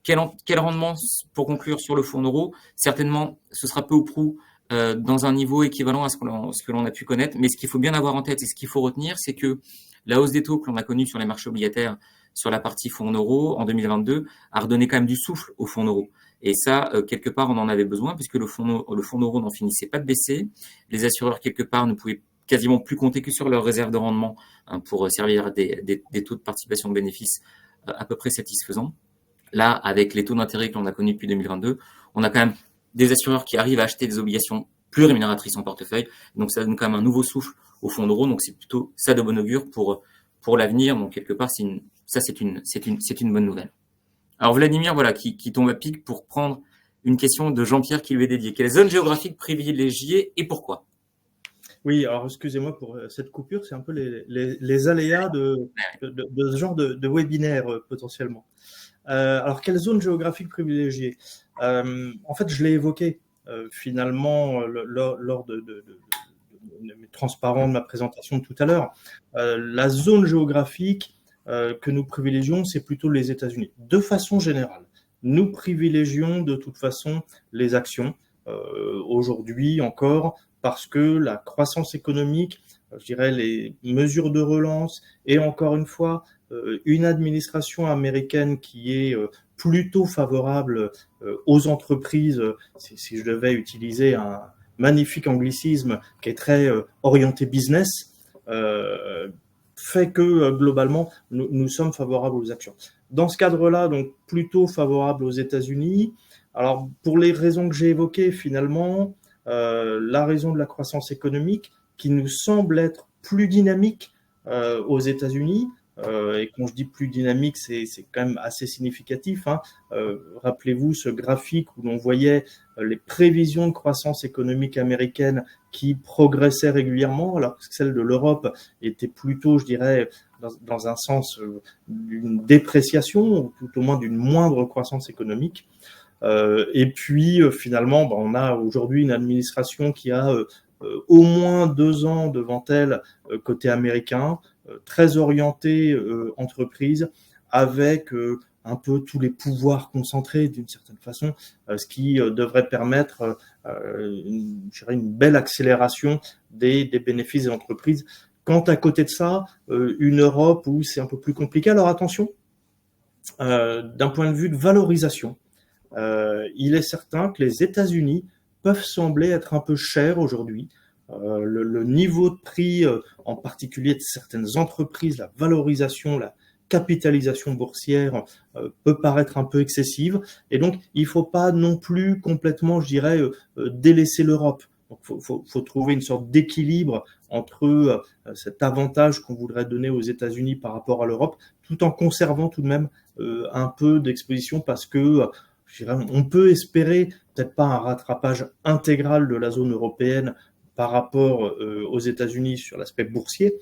quel rendement pour conclure sur le fonds euro? Certainement, ce sera peu ou prou dans un niveau équivalent à ce que l'on a pu connaître. Mais ce qu'il faut bien avoir en tête et ce qu'il faut retenir, c'est que la hausse des taux que l'on a connue sur les marchés obligataires sur la partie fonds euro en 2022 a redonné quand même du souffle au fonds euro. Et ça, quelque part, on en avait besoin puisque le fonds euro n'en finissait pas de baisser. Les assureurs, quelque part, ne pouvaient quasiment plus compter que sur leurs réserves de rendement, hein, pour servir des taux de participation de bénéfices à peu près satisfaisants. Là, avec les taux d'intérêt que l'on a connus depuis 2022, on a quand même des assureurs qui arrivent à acheter des obligations plus rémunératrices en portefeuille. Donc, ça donne quand même un nouveau souffle au fonds euro. Donc, c'est plutôt ça de bon augure pour l'avenir. Donc, quelque part, c'est une bonne nouvelle. Alors, Vladimir, voilà, qui tombe à pic pour prendre une question de Jean-Pierre qui lui est dédiée. Quelle zone géographique privilégiée et pourquoi? Oui, alors excusez-moi pour cette coupure, c'est un peu les aléas de ce genre de webinaire potentiellement. Alors, quelle zone géographique privilégiée? En fait, je l'ai évoqué finalement lors de transparent de ma présentation de tout à l'heure. La zone géographique que nous privilégions, c'est plutôt les États-Unis. De façon générale, nous privilégions de toute façon les actions aujourd'hui encore, parce que la croissance économique, je dirais les mesures de relance et encore une fois, une administration américaine qui est plutôt favorable aux entreprises, si je devais utiliser un magnifique anglicisme qui est très orienté business, fait que globalement, nous sommes favorables aux actions. Dans ce cadre-là, donc plutôt favorable aux États-Unis. Alors, pour les raisons que j'ai évoquées, finalement, la raison de la croissance économique qui nous semble être plus dynamique aux États-Unis, et quand je dis plus dynamique, c'est quand même assez significatif, hein. Rappelez-vous ce graphique où l'on voyait les prévisions de croissance économique américaine qui progressaient régulièrement, alors que celle de l'Europe était plutôt, je dirais, dans un sens d'une dépréciation, ou tout au moins d'une moindre croissance économique. Et puis finalement, on a aujourd'hui une administration qui a au moins 2 ans devant elle côté américain, très orientée entreprise, avec un peu tous les pouvoirs concentrés d'une certaine façon, ce qui devrait permettre une belle accélération des bénéfices des entreprises. Quant à côté de ça, une Europe où c'est un peu plus compliqué. Alors attention, d'un point de vue de valorisation, il est certain que les États-Unis peuvent sembler être un peu chers aujourd'hui. Le niveau de prix, en particulier de certaines entreprises, la valorisation, la capitalisation boursière peut paraître un peu excessive. Et donc, il ne faut pas non plus complètement, je dirais, délaisser l'Europe. Donc, faut trouver une sorte d'équilibre entre cet avantage qu'on voudrait donner aux États-Unis par rapport à l'Europe, tout en conservant tout de même un peu d'exposition, parce que on peut espérer peut-être pas un rattrapage intégral de la zone européenne par rapport aux États-Unis sur l'aspect boursier,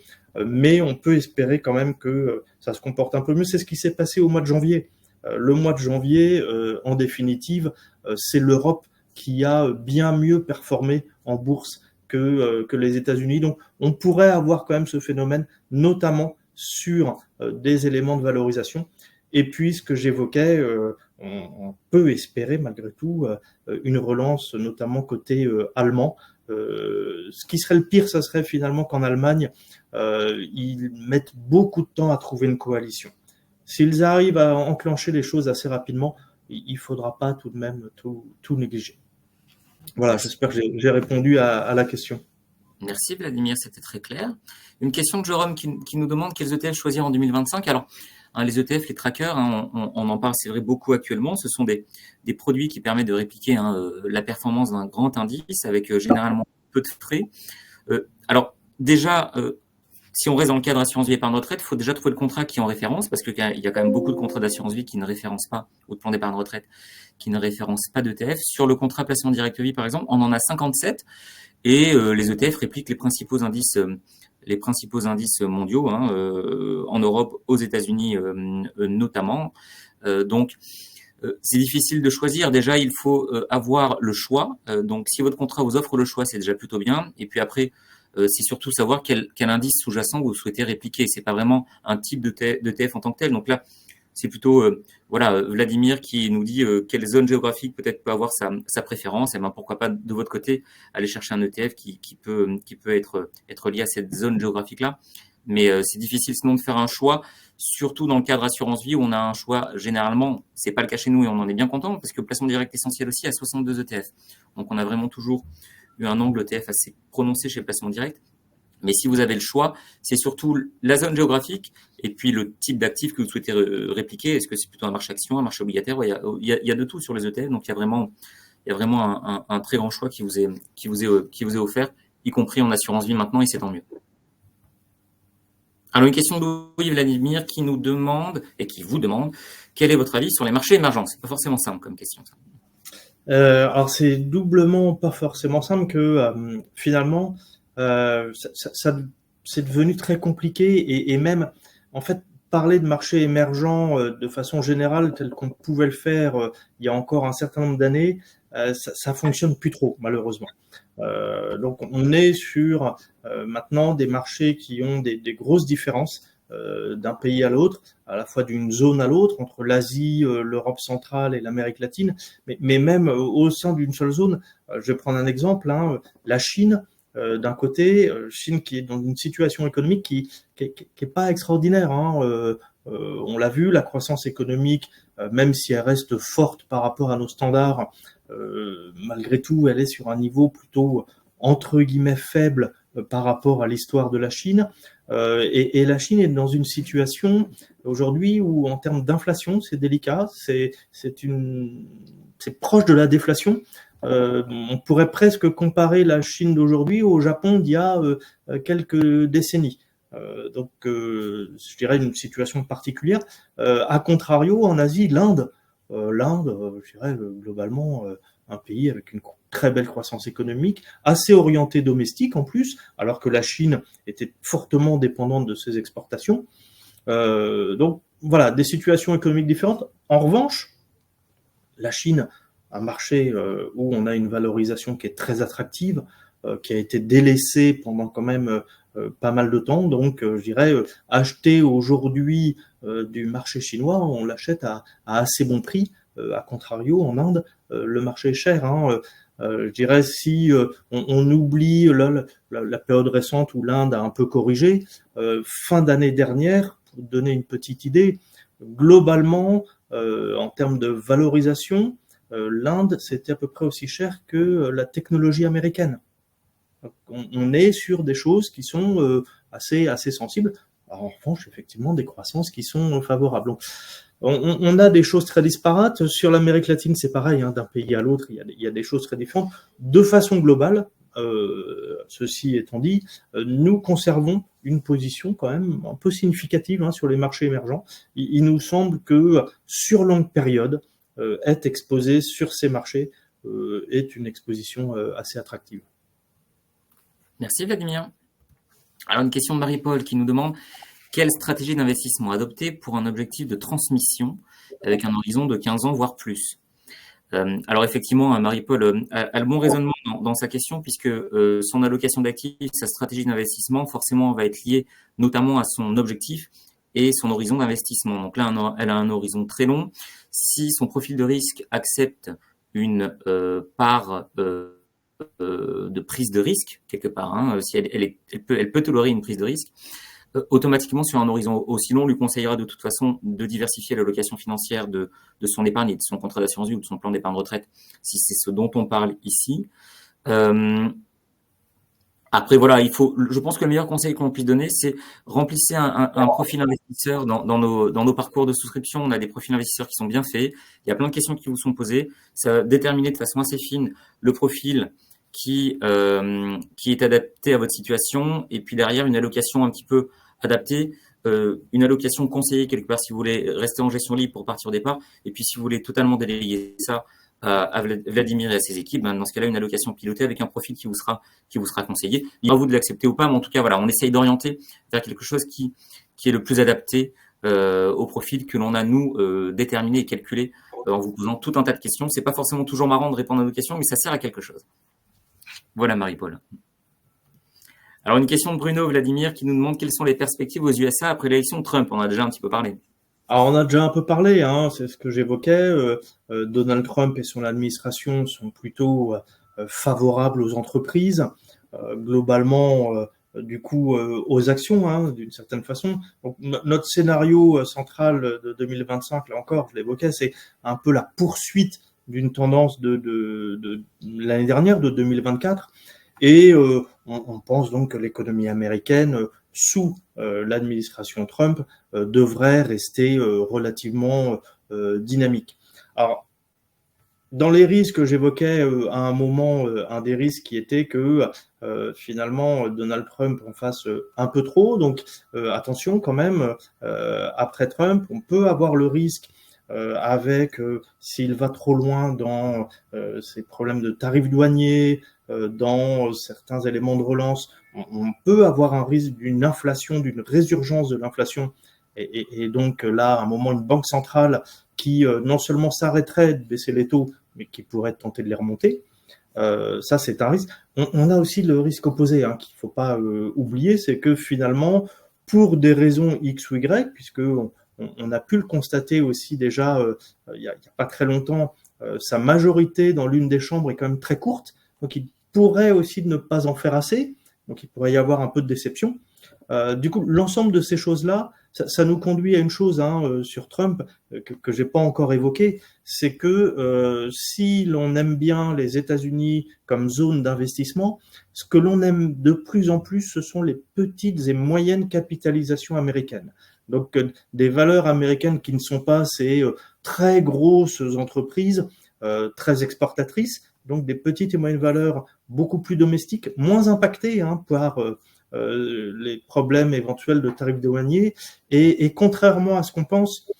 mais on peut espérer quand même que ça se comporte un peu mieux. C'est ce qui s'est passé au mois de janvier. Le mois de janvier, en définitive, c'est l'Europe qui a bien mieux performé en bourse que les États-Unis. Donc, on pourrait avoir quand même ce phénomène, notamment sur des éléments de valorisation. Et puis, ce que j'évoquais, on peut espérer malgré tout une relance, notamment côté allemand, Ce qui serait le pire, ça serait finalement qu'en Allemagne, ils mettent beaucoup de temps à trouver une coalition. S'ils arrivent à enclencher les choses assez rapidement, il faudra pas tout de même tout négliger. Voilà, j'espère que j'ai répondu à la question. Merci Vladimir, c'était très clair. Une question de Jérôme qui nous demande quels ETF choisir en 2025. Alors, les ETF, les trackers, on en parle, c'est vrai, beaucoup actuellement. Ce sont des produits qui permettent de répliquer la performance d'un grand indice avec généralement peu de frais. Alors, déjà, si on reste dans le cadre assurance vie épargne retraite, il faut déjà trouver le contrat qui est en référence, parce qu'il y a quand même beaucoup de contrats d'assurance vie qui ne référencent pas, ou de plan d'épargne retraite, qui ne référencent pas d'ETF. Sur le contrat placement direct vie, par exemple, on en a 57, et les ETF répliquent les principaux indices mondiaux, en Europe, aux États-Unis notamment. Donc, c'est difficile de choisir. Déjà, il faut avoir le choix. Donc, si votre contrat vous offre le choix, c'est déjà plutôt bien. Et puis après, c'est surtout savoir quel indice sous-jacent vous souhaitez répliquer. C'est pas vraiment un type d'ETF en tant que tel. Donc là, c'est plutôt Vladimir qui nous dit quelle zone géographique peut-être peut avoir sa préférence. Et ben pourquoi pas de votre côté aller chercher un ETF qui peut être lié à cette zone géographique là. Mais c'est difficile sinon de faire un choix, surtout dans le cadre assurance vie où on a un choix généralement. C'est pas le cas chez nous et on en est bien content parce que le placement direct essentiel aussi a 62 ETF. Donc on a vraiment toujours eu un angle ETF assez prononcé chez le placement direct. Mais si vous avez le choix, c'est surtout la zone géographique et puis le type d'actif que vous souhaitez répliquer. Est-ce que c'est plutôt un marché action, un marché obligataire? Il y a de tout sur les ETF. Donc, il y a vraiment un très grand choix qui vous est offert, y compris en assurance vie maintenant, et c'est tant mieux. Alors, une question de Louis Vladimir qui nous demande, et qui vous demande, quel est votre avis sur les marchés émergents? C'est pas forcément simple comme question, ça. Alors, c'est doublement pas forcément simple que finalement, c'est devenu très compliqué et même, en fait, parler de marché émergent de façon générale, tel qu'on pouvait le faire il y a encore un certain nombre d'années, ça fonctionne plus trop, malheureusement. Donc, on est sur maintenant des marchés qui ont des grosses différences d'un pays à l'autre, à la fois d'une zone à l'autre, entre l'Asie, l'Europe centrale et l'Amérique latine, mais même au sein d'une seule zone. Je vais prendre un exemple, la Chine, d'un côté, Chine qui est dans une situation économique qui est pas extraordinaire. On l'a vu, la croissance économique, même si elle reste forte par rapport à nos standards, malgré tout, elle est sur un niveau plutôt entre guillemets faible par rapport à l'histoire de la Chine. Et la Chine est dans une situation aujourd'hui où, en termes d'inflation, c'est délicat, c'est proche de la déflation. On pourrait presque comparer la Chine d'aujourd'hui au Japon d'il y a quelques décennies. Donc, je dirais une situation particulière. A contrario, en Asie, l'Inde, je dirais globalement un pays avec une très belle croissance économique, assez orientée domestique en plus, alors que la Chine était fortement dépendante de ses exportations. Donc voilà, des situations économiques différentes. En revanche, la Chine, un marché où on a une valorisation qui est très attractive, qui a été délaissée pendant quand même pas mal de temps. Donc, je dirais, acheter aujourd'hui du marché chinois, on l'achète à assez bon prix. A contrario, en Inde, le marché est cher. Je dirais, si on oublie la période récente où l'Inde a un peu corrigé, fin d'année dernière, pour donner une petite idée, globalement, en termes de valorisation, l'Inde, c'était à peu près aussi cher que la technologie américaine. Donc, on est sur des choses qui sont assez sensibles. Alors, en revanche, effectivement, des croissances qui sont favorables. Donc, on a des choses très disparates. Sur l'Amérique latine, c'est pareil, d'un pays à l'autre, il y a des choses très différentes. De façon globale, ceci étant dit, nous conservons une position quand même un peu significative sur les marchés émergents. Il nous semble que sur longue période, être exposé sur ces marchés est une exposition assez attractive. Merci Vladimir. Alors une question de Marie-Paul qui nous demande quelle stratégie d'investissement adopter pour un objectif de transmission avec un horizon de 15 ans, voire plus. Alors effectivement, Marie-Paul a le bon raisonnement dans sa question puisque son allocation d'actifs, sa stratégie d'investissement, forcément va être liée notamment à son objectif et son horizon d'investissement. Donc là, elle a un horizon très long. Si son profil de risque accepte une part de prise de risque quelque part, hein, si elle peut tolérer une prise de risque, automatiquement sur un horizon aussi long, on lui conseillera de toute façon de diversifier l'allocation financière de son épargne et de son contrat d'assurance vie ou de son plan d'épargne retraite, si c'est ce dont on parle ici. Après, voilà, je pense que le meilleur conseil qu'on puisse donner, c'est remplissez un profil investisseur dans nos parcours de souscription. On a des profils investisseurs qui sont bien faits. Il y a plein de questions qui vous sont posées. Ça va déterminer de façon assez fine le profil qui est adapté à votre situation. Et puis derrière, une allocation un petit peu adaptée, une allocation conseillée quelque part si vous voulez rester en gestion libre pour partir au départ. Et puis si vous voulez totalement déléguer ça à Vladimir et à ses équipes, dans ce cas-là, une allocation pilotée avec un profil qui vous sera conseillé. Il à vous de l'accepter ou pas, mais en tout cas, voilà, on essaye d'orienter vers quelque chose qui est le plus adapté au profil que l'on a, nous, déterminé et calculé en vous posant tout un tas de questions. C'est pas forcément toujours marrant de répondre à nos questions, mais ça sert à quelque chose. Voilà, Marie-Paul. Alors, une question de Bruno Vladimir qui nous demande quelles sont les perspectives aux USA après l'élection de Trump. On a déjà un petit peu parlé. Alors, on a déjà un peu parlé, hein, c'est ce que j'évoquais. Donald Trump et son administration sont plutôt favorables aux entreprises, globalement, du coup, aux actions, hein, d'une certaine façon. Donc, notre scénario central de 2025, là encore, je l'évoquais, c'est un peu la poursuite d'une tendance de l'année dernière, de 2024. Et on pense donc que l'économie américaine, sous l'administration Trump, devrait rester relativement dynamique. Alors, dans les risques, j'évoquais à un moment un des risques qui était que finalement Donald Trump en fasse un peu trop. Donc attention quand même, après Trump, on peut avoir le risque avec s'il va trop loin dans ces problèmes de tarifs douaniers, dans certains éléments de relance, on peut avoir un risque d'une inflation, d'une résurgence de l'inflation. Et donc là, à un moment, une banque centrale qui non seulement s'arrêterait de baisser les taux, mais qui pourrait tenter de les remonter. Ça, c'est un risque. On a aussi le risque opposé, hein, qu'il ne faut pas oublier, c'est que finalement, pour des raisons X ou Y, puisque on a pu le constater aussi déjà il y a pas très longtemps, sa majorité dans l'une des chambres est quand même très courte, donc il pourrait aussi ne pas en faire assez, donc il pourrait y avoir un peu de déception. Du coup, l'ensemble de ces choses-là, ça nous conduit à une chose sur Trump que j'ai pas encore évoquée, c'est que si l'on aime bien les États-Unis comme zone d'investissement, ce que l'on aime de plus en plus, ce sont les petites et moyennes capitalisations américaines. Donc des valeurs américaines qui ne sont pas ces très grosses entreprises, très exportatrices, donc des petites et moyennes valeurs beaucoup plus domestiques, moins impactées par les problèmes éventuels de tarifs douaniers. Et contrairement à ce qu'on pense,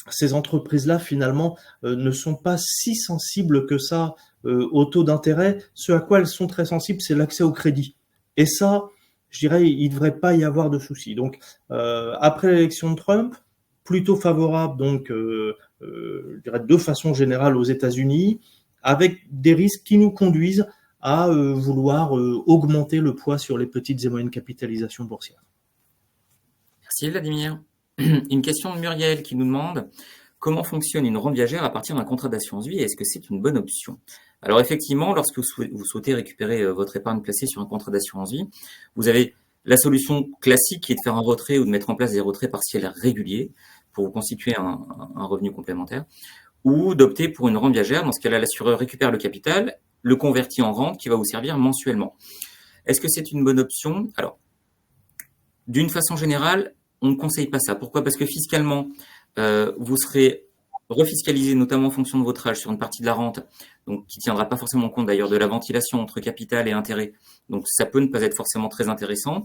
ces entreprises-là, finalement, ne sont pas si sensibles que ça au taux d'intérêt. Ce à quoi elles sont très sensibles, c'est l'accès au crédit. Et ça, je dirais, il ne devrait pas y avoir de souci. Donc, après l'élection de Trump, plutôt favorable, donc, je dirais, de façon générale aux États-Unis, avec des risques qui nous conduisent à vouloir augmenter le poids sur les petites et moyennes capitalisations boursières. Merci Vladimir. Une question de Muriel qui nous demande comment fonctionne une rente viagère à partir d'un contrat d'assurance vie et est-ce que c'est une bonne option? Alors effectivement, lorsque vous souhaitez récupérer votre épargne placée sur un contrat d'assurance vie, vous avez la solution classique qui est de faire un retrait ou de mettre en place des retraits partiels réguliers pour vous constituer un revenu complémentaire, ou d'opter pour une rente viagère. Dans ce cas-là, l'assureur récupère le capital, le convertit en rente qui va vous servir mensuellement. Est-ce que c'est une bonne option? Alors, d'une façon générale, on ne conseille pas ça. Pourquoi? Parce que fiscalement, vous serez refiscalisé, notamment en fonction de votre âge, sur une partie de la rente, donc qui ne tiendra pas forcément compte d'ailleurs de la ventilation entre capital et intérêt. Donc ça peut ne pas être forcément très intéressant.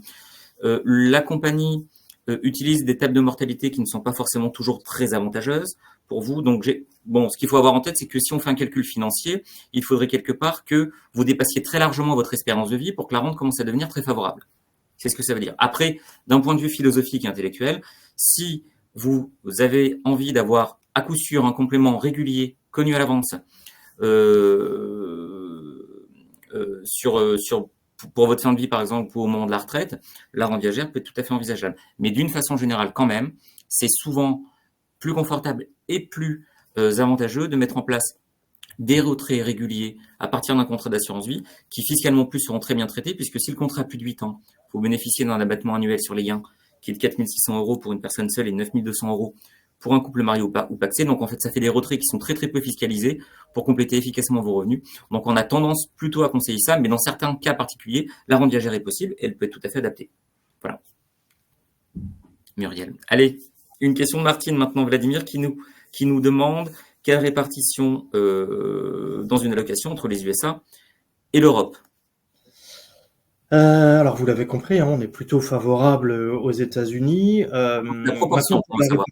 La compagnie utilise des tables de mortalité qui ne sont pas forcément toujours très avantageuses pour vous. Donc ce qu'il faut avoir en tête, c'est que si on fait un calcul financier, il faudrait quelque part que vous dépassiez très largement votre espérance de vie pour que la rente commence à devenir très favorable. C'est ce que ça veut dire. Après, d'un point de vue philosophique et intellectuel, si vous avez envie d'avoir à coup sûr un complément régulier, connu à l'avance, pour votre fin de vie, par exemple, ou au moment de la retraite, la rente viagère peut être tout à fait envisageable. Mais d'une façon générale, quand même, c'est souvent plus confortable et plus avantageux de mettre en place des retraits réguliers à partir d'un contrat d'assurance vie qui fiscalement plus seront très bien traités, puisque si le contrat a plus de 8 ans, vous bénéficiez d'un abattement annuel sur les gains qui est de 4 600 € pour une personne seule et 9 200 € pour un couple marié ou pacsé. Donc en fait, ça fait des retraits qui sont très très peu fiscalisés pour compléter efficacement vos revenus. Donc on a tendance plutôt à conseiller ça, mais dans certains cas particuliers, la rente viagère est possible et elle peut être tout à fait adaptée. Voilà. Muriel. Allez, une question de Martine maintenant, Vladimir, qui nous demande quelle répartition dans une allocation entre les USA et l'Europe. Alors, vous l'avez compris, hein, on est plutôt favorable aux États-Unis. La proportion qu'on veut savoir.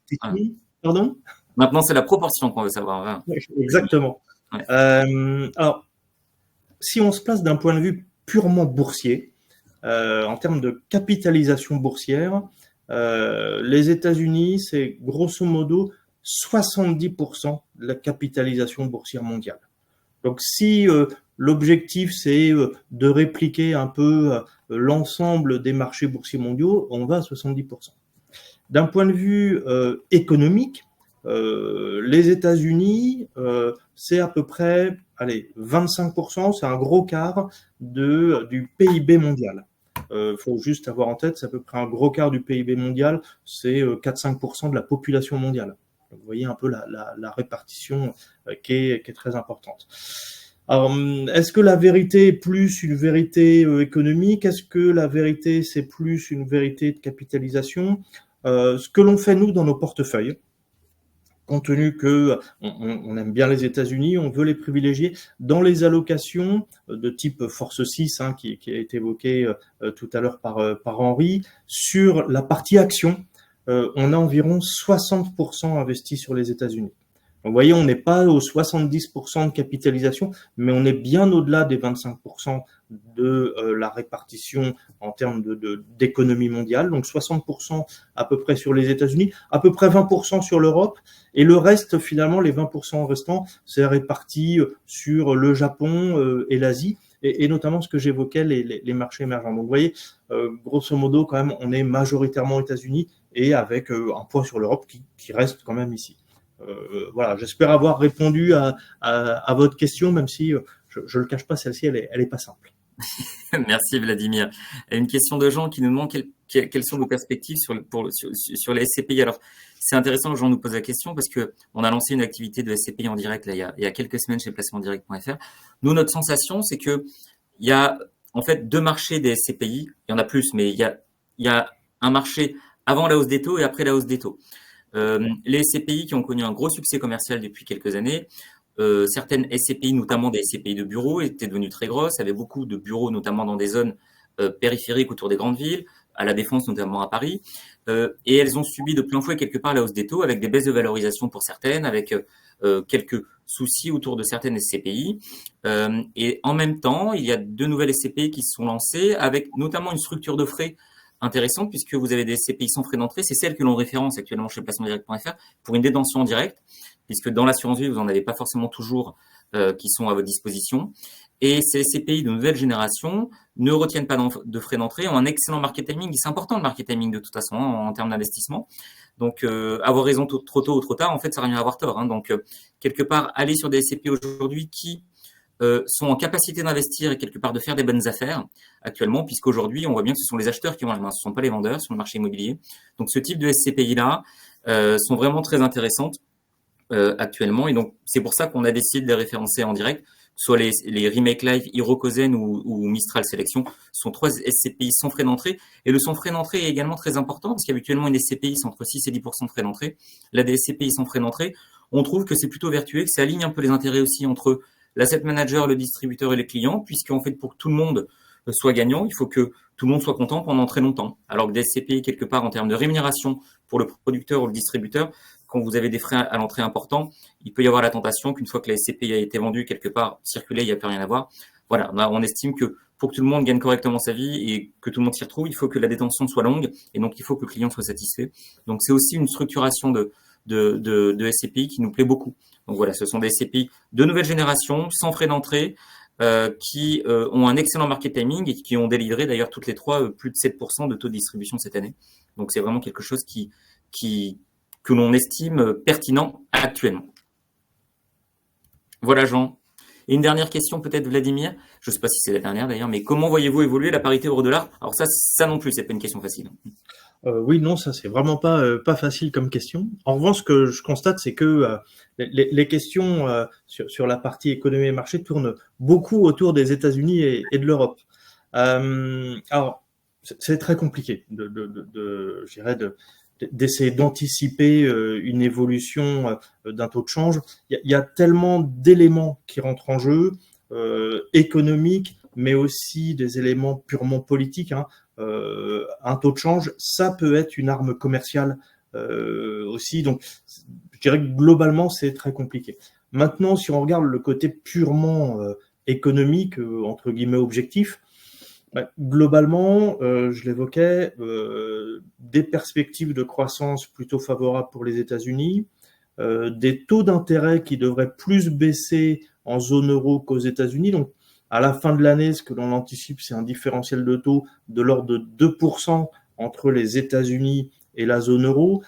Pardon ? Maintenant, c'est la proportion qu'on veut savoir. Exactement. Ouais. Alors, si on se place d'un point de vue purement boursier, en termes de capitalisation boursière, les États-Unis, c'est grosso modo 70% de la capitalisation boursière mondiale. Donc, si l'objectif, c'est de répliquer un peu l'ensemble des marchés boursiers mondiaux, on va à 70%. D'un point de vue économique, les États-Unis, c'est à peu près 25%, c'est un gros quart du PIB mondial. Faut juste avoir en tête, c'est à peu près un gros quart du PIB mondial, c'est 4-5% de la population mondiale. Donc, vous voyez un peu la répartition qui est très importante. Alors, est-ce que la vérité est plus une vérité économique? Est-ce que la vérité, c'est plus une vérité de capitalisation? Ce que l'on fait, nous, dans nos portefeuilles, compte tenu que on aime bien les États-Unis, on veut les privilégier dans les allocations de type Force 6, hein, qui a été évoqué tout à l'heure par Henri, sur la partie action, on a environ 60% investi sur les États-Unis. Donc, vous voyez, on n'est pas aux 70% de capitalisation, mais on est bien au-delà des 25% de la répartition en termes d'économie mondiale. Donc 60% à peu près sur les États-Unis, à peu près 20% sur l'Europe, et le reste, finalement, les 20% restants, c'est réparti sur le Japon et l'Asie, et notamment ce que j'évoquais, les marchés émergents. Donc vous voyez, grosso modo, quand même, on est majoritairement aux États-Unis et avec un poids sur l'Europe qui reste quand même ici. Voilà, j'espère avoir répondu à votre question, même si je le cache pas, celle-ci, elle est pas simple. Merci Vladimir. Une question de Jean qui nous demande quelles sont vos perspectives sur les SCPI. Alors, c'est intéressant que Jean nous pose la question parce que on a lancé une activité de SCPI en direct là, il y a quelques semaines chez placementdirect.fr. Nous, notre sensation, c'est que il y a en fait deux marchés des SCPI. Il y en a plus, mais il y a un marché avant la hausse des taux et après la hausse des taux. Les SCPI qui ont connu un gros succès commercial depuis quelques années, certaines SCPI, notamment des SCPI de bureaux, étaient devenues très grosses, avaient beaucoup de bureaux, notamment dans des zones périphériques autour des grandes villes, à la Défense, notamment à Paris, et elles ont subi de plein fouet quelque part la hausse des taux, avec des baisses de valorisation pour certaines, avec quelques soucis autour de certaines SCPI. Et en même temps, il y a deux nouvelles SCPI qui se sont lancées, avec notamment une structure de frais intéressante, puisque vous avez des SCPI sans frais d'entrée. C'est celle que l'on référence actuellement chez placementdirect.fr pour une détention en direct, puisque dans l'assurance vie, vous n'en avez pas forcément toujours qui sont à votre disposition. Et ces SCPI de nouvelle génération ne retiennent pas de frais d'entrée, ont un excellent market timing. Et c'est important le market timing de toute façon en termes d'investissement. Donc, avoir raison trop tôt ou trop tard, en fait, ça revient à avoir tort. Hein. Donc, quelque part, aller sur des SCPI aujourd'hui qui sont en capacité d'investir et quelque part de faire des bonnes affaires actuellement, puisqu'aujourd'hui, on voit bien que ce sont les acheteurs qui ont la main, ce ne sont pas les vendeurs sur le marché immobilier. Donc, ce type de SCPI-là sont vraiment très intéressantes actuellement. Et donc, c'est pour ça qu'on a décidé de les référencer en direct. Soit les Remake Live, Hirokozen ou Mistral Selection sont trois SCPI sans frais d'entrée. Et le sans frais d'entrée est également très important, parce qu'habituellement, une SCPI, c'est entre 6 et 10% de frais d'entrée. Là, des SCPI sans frais d'entrée, on trouve que c'est plutôt vertueux, que ça aligne un peu les intérêts aussi entre l'asset manager, le distributeur et les clients, puisqu'en fait, pour que tout le monde soit gagnant, il faut que tout le monde soit content pendant très longtemps. Alors que des SCPI, quelque part, en termes de rémunération pour le producteur ou le distributeur, quand vous avez des frais à l'entrée importants, il peut y avoir la tentation qu'une fois que la SCPI a été vendue, quelque part, circulée, il n'y a plus rien à voir. Voilà, on estime que pour que tout le monde gagne correctement sa vie et que tout le monde s'y retrouve, il faut que la détention soit longue et donc il faut que le client soit satisfait. Donc c'est aussi une structuration de SCPI qui nous plaît beaucoup. Donc voilà, ce sont des SCPI de nouvelle génération, sans frais d'entrée, qui ont un excellent market timing et qui ont délivré d'ailleurs toutes les trois plus de 7% de taux de distribution cette année. Donc c'est vraiment quelque chose que l'on estime pertinent actuellement. Voilà, Jean. Et une dernière question peut-être, Vladimir. Je ne sais pas si c'est la dernière d'ailleurs, mais comment voyez-vous évoluer la parité euro-dollar? Alors ça non plus, c'est pas une question facile. Oui, non, ça c'est vraiment pas facile comme question. En revanche, ce que je constate, c'est que les questions sur la partie économie et marché tournent beaucoup autour des États-Unis et de l'Europe. Alors, c'est très compliqué je dirais d'essayer d'anticiper une évolution d'un taux de change. Il y a tellement d'éléments qui rentrent en jeu, économiques, mais aussi des éléments purement politiques, hein. Un taux de change, ça peut être une arme commerciale aussi. Donc, je dirais que globalement, c'est très compliqué. Maintenant, si on regarde le côté purement économique, entre guillemets objectif, globalement, je l'évoquais, des perspectives de croissance plutôt favorables pour les États-Unis, des taux d'intérêt qui devraient plus baisser en zone euro qu'aux États-Unis. Donc, à la fin de l'année, ce que l'on anticipe, c'est un différentiel de taux de l'ordre de 2% entre les États-Unis et la zone euro.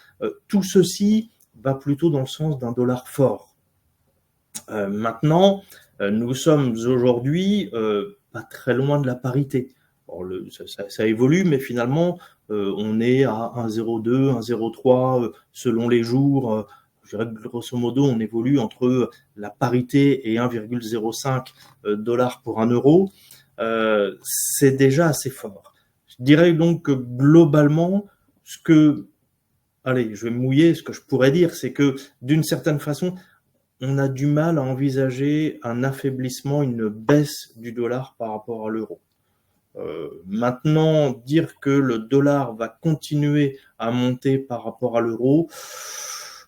Tout ceci va plutôt dans le sens d'un dollar fort. Maintenant, nous sommes aujourd'hui pas très loin de la parité. Bon, ça évolue, mais finalement, on est à 1,02, 1,03 selon les jours. Je dirais que grosso modo, on évolue entre la parité et 1,05 dollars pour un euro. C'est déjà assez fort. Je dirais donc que globalement, allez, je vais me mouiller, ce que je pourrais dire, c'est que d'une certaine façon, on a du mal à envisager un affaiblissement, une baisse du dollar par rapport à l'euro. Maintenant, dire que le dollar va continuer à monter par rapport à l'euro,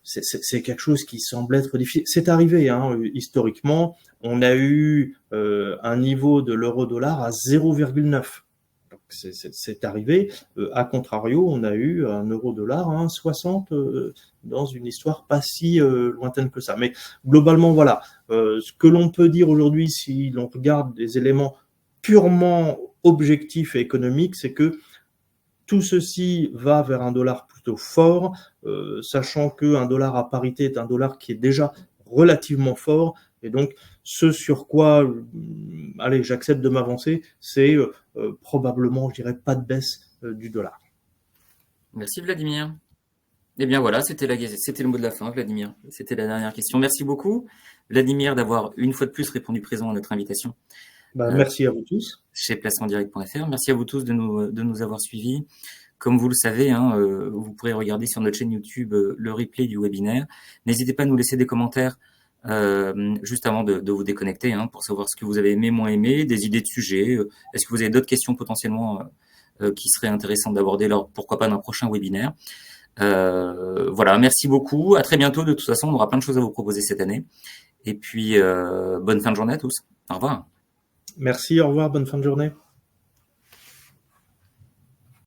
c'est quelque chose qui semble être difficile. C'est arrivé, hein, historiquement. On a eu un niveau de l'euro-dollar à 0,9. C'est arrivé. A contrario, on a eu un euro-dollar à 1,60 dans une histoire pas si lointaine que ça. Mais globalement, voilà. Ce que l'on peut dire aujourd'hui, si l'on regarde des éléments purement objectifs et économiques, c'est que tout ceci va vers un dollar plutôt fort, sachant qu'un dollar à parité est un dollar qui est déjà relativement fort. Et donc, ce sur quoi, allez, j'accepte de m'avancer, c'est probablement, je dirais, pas de baisse du dollar. Merci Vladimir. Eh bien voilà, c'était le mot de la fin, Vladimir. C'était la dernière question. Merci beaucoup, Vladimir, d'avoir une fois de plus répondu présent à notre invitation. Merci à vous tous. Chez placementdirect.fr. Merci à vous tous de nous avoir suivis. Comme vous le savez, hein, vous pourrez regarder sur notre chaîne YouTube le replay du webinaire. N'hésitez pas à nous laisser des commentaires juste avant de vous déconnecter, hein, pour savoir ce que vous avez aimé, moins aimé, des idées de sujets. Est-ce que vous avez d'autres questions potentiellement qui seraient intéressantes d'aborder lors, pourquoi pas, d'un prochain webinaire. Voilà, merci beaucoup. À très bientôt. De toute façon, on aura plein de choses à vous proposer cette année. Et puis, bonne fin de journée à tous. Au revoir. Merci, au revoir, bonne fin de journée.